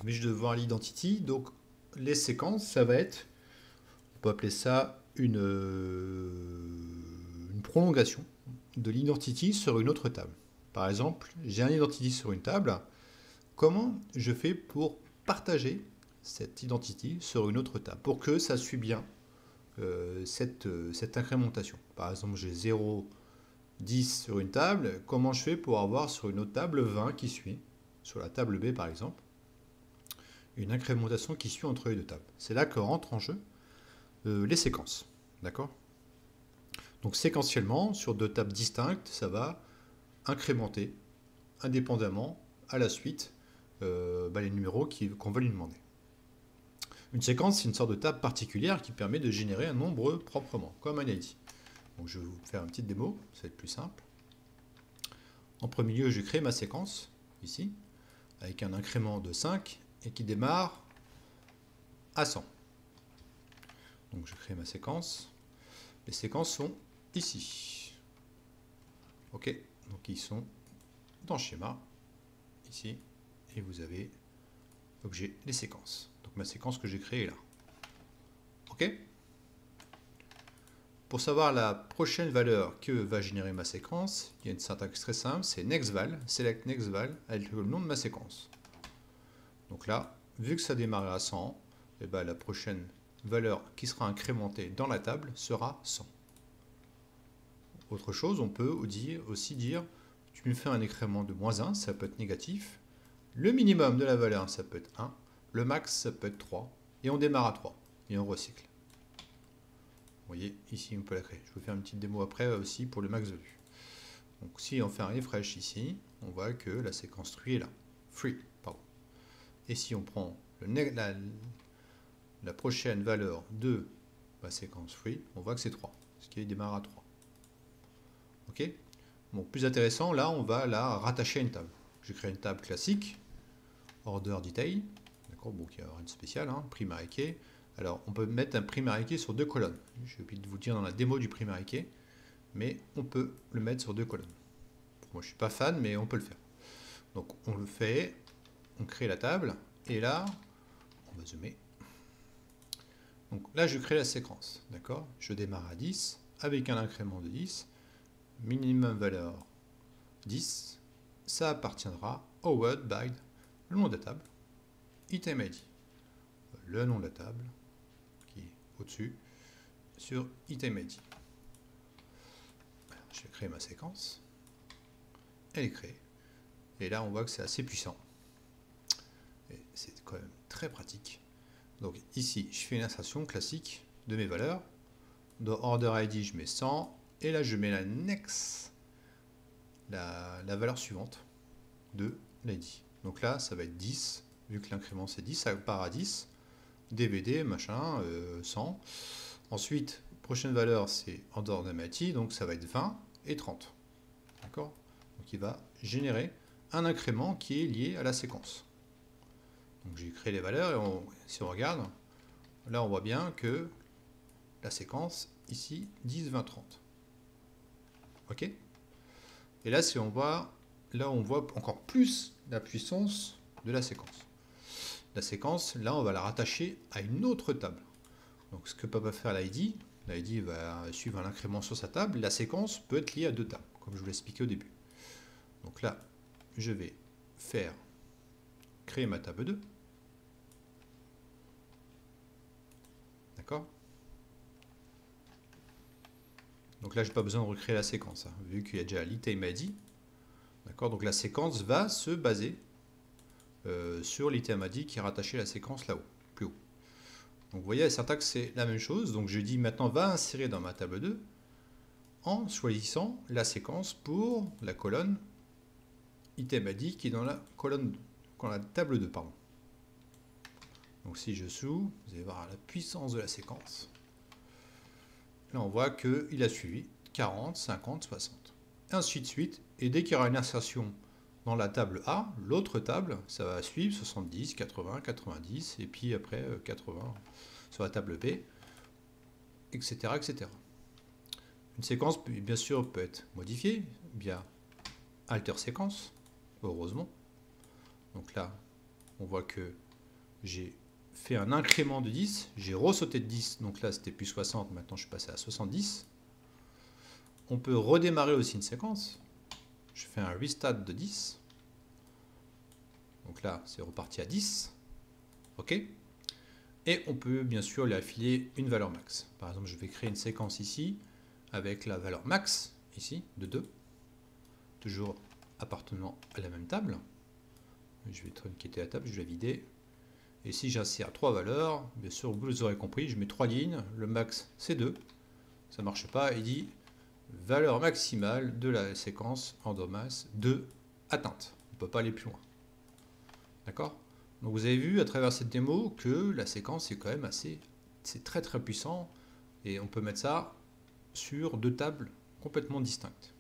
Mais je dois voir l'identity. Donc les séquences, ça va être, on peut appeler ça une prolongation de l'identity sur une autre table. Par exemple, j'ai un identity sur une table. Comment je fais pour partager cette identity sur une autre table pour que ça suit bien cette incrémentation. Par exemple, j'ai 0, 10 sur une table. Comment je fais pour avoir sur une autre table 20 qui suit, sur la table B par exemple, une incrémentation qui suit entre les deux tables. C'est là que rentrent en jeu les séquences. D'accord? Donc séquentiellement, sur deux tables distinctes, ça va incrémenter indépendamment à la suite les numéros qu'on va lui demander. Une séquence, c'est une sorte de table particulière qui permet de générer un nombre proprement, comme un ID. Donc je vais vous faire une petite démo, ça va être plus simple. En premier lieu, je crée ma séquence, ici, avec un incrément de 5 et qui démarre à 100. Donc je crée ma séquence. Les séquences sont ici. Ok, donc ils sont dans le schéma, ici, et vous avez l'objet les séquences. Donc ma séquence que j'ai créée est là. Ok? Pour savoir la prochaine valeur que va générer ma séquence, il y a une syntaxe très simple, c'est nextVal, select nextVal avec le nom de ma séquence. Donc là, vu que ça démarre à 100, et ben la prochaine valeur qui sera incrémentée dans la table sera 100. Autre chose, on peut aussi dire, tu me fais un incrément de moins 1, ça peut être négatif. Le minimum de la valeur, ça peut être 1. Le max, ça peut être 3. Et on démarre à 3. Et on recycle. Vous voyez, ici, on peut la créer. Je vais vous faire une petite démo après aussi pour le max value. Donc si on fait un refresh ici, on voit que la séquence tree est là. Free, pardon. Et si on prend la prochaine valeur de la séquence free, on voit que c'est 3. Ce qui démarre à 3. Ok? Bon, plus intéressant, là, on va la rattacher à une table. Je crée une table classique, order detail. D'accord, bon, il y a rien de spécial, hein, primary key. Alors, on peut mettre un primary key sur deux colonnes. J'ai oublié de vous dire dans la démo du primary key, mais on peut le mettre sur deux colonnes. Moi, je suis pas fan, mais on peut le faire. Donc, on le fait, on crée la table, et là, on va zoomer. Donc là, je crée la séquence, d'accord? Je démarre à 10, avec un incrément de 10, minimum valeur 10, ça appartiendra au word by le nom de la table, item ID, le nom de la table, qui est au-dessus, sur item ID. Alors, je vais créer ma séquence, elle est créée, et là on voit que c'est assez puissant, et c'est quand même très pratique. Donc ici, je fais une insertion classique de mes valeurs, dans order ID je mets 100, et là je mets la next, la valeur suivante de l'ID. Donc là, ça va être 10, vu que l'incrément c'est 10, ça part à 10, DVD, machin, 100. Ensuite, prochaine valeur, c'est order MIT, donc ça va être 20 et 30. D'accord? Donc il va générer un incrément qui est lié à la séquence. Donc j'ai créé les valeurs, et si on regarde, là on voit bien que la séquence, ici, 10, 20, 30. Ok? Et là, si on voit, là on voit encore plus la puissance de la séquence. La séquence, là on va la rattacher à une autre table. Donc ce que peut pas faire l'ID, l'ID va suivre un incrément sur sa table, la séquence peut être liée à deux tables, comme je vous l'ai expliqué au début. Donc là, je vais créer ma table 2. D'accord? Donc là, je n'ai pas besoin de recréer la séquence, hein, vu qu'il y a déjà l'item ID. D'accord? Donc la séquence va se baser sur l'item ID qui est rattaché à la séquence là-haut, plus haut. Donc vous voyez, la syntaxe c'est la même chose. Donc je dis maintenant va insérer dans ma table 2 en choisissant la séquence pour la colonne item ID qui est dans la colonne, dans la table 2, pardon. Donc si je sous, vous allez voir la puissance de la séquence. Là on voit qu'il a suivi 40, 50, 60. Ainsi de suite. Et dès qu'il y aura une insertion dans la table A, l'autre table, ça va suivre 70, 80, 90, et puis après 80 sur la table B, etc., etc. Une séquence, bien sûr, peut être modifiée via alter séquence, heureusement. Donc là, on voit que j'ai fait un incrément de 10, j'ai ressauté de 10, donc là c'était plus 60, maintenant je suis passé à 70. On peut redémarrer aussi une séquence. Je fais un restart de 10. Donc là, c'est reparti à 10. OK. Et on peut bien sûr lui affiler une valeur max. Par exemple, je vais créer une séquence ici avec la valeur max, ici, de 2. Toujours appartenant à la même table. Je vais truncater la table, je vais la vider. Et si j'insère 3 valeurs, bien sûr, vous aurez compris, je mets 3 lignes. Le max, c'est 2. Ça ne marche pas. Il dit valeur maximale de la séquence endomass 2 atteinte. On ne peut pas aller plus loin. D'accord? Donc vous avez vu à travers cette démo que la séquence est quand même assez... C'est très très puissant. Et on peut mettre ça sur 2 tables complètement distinctes.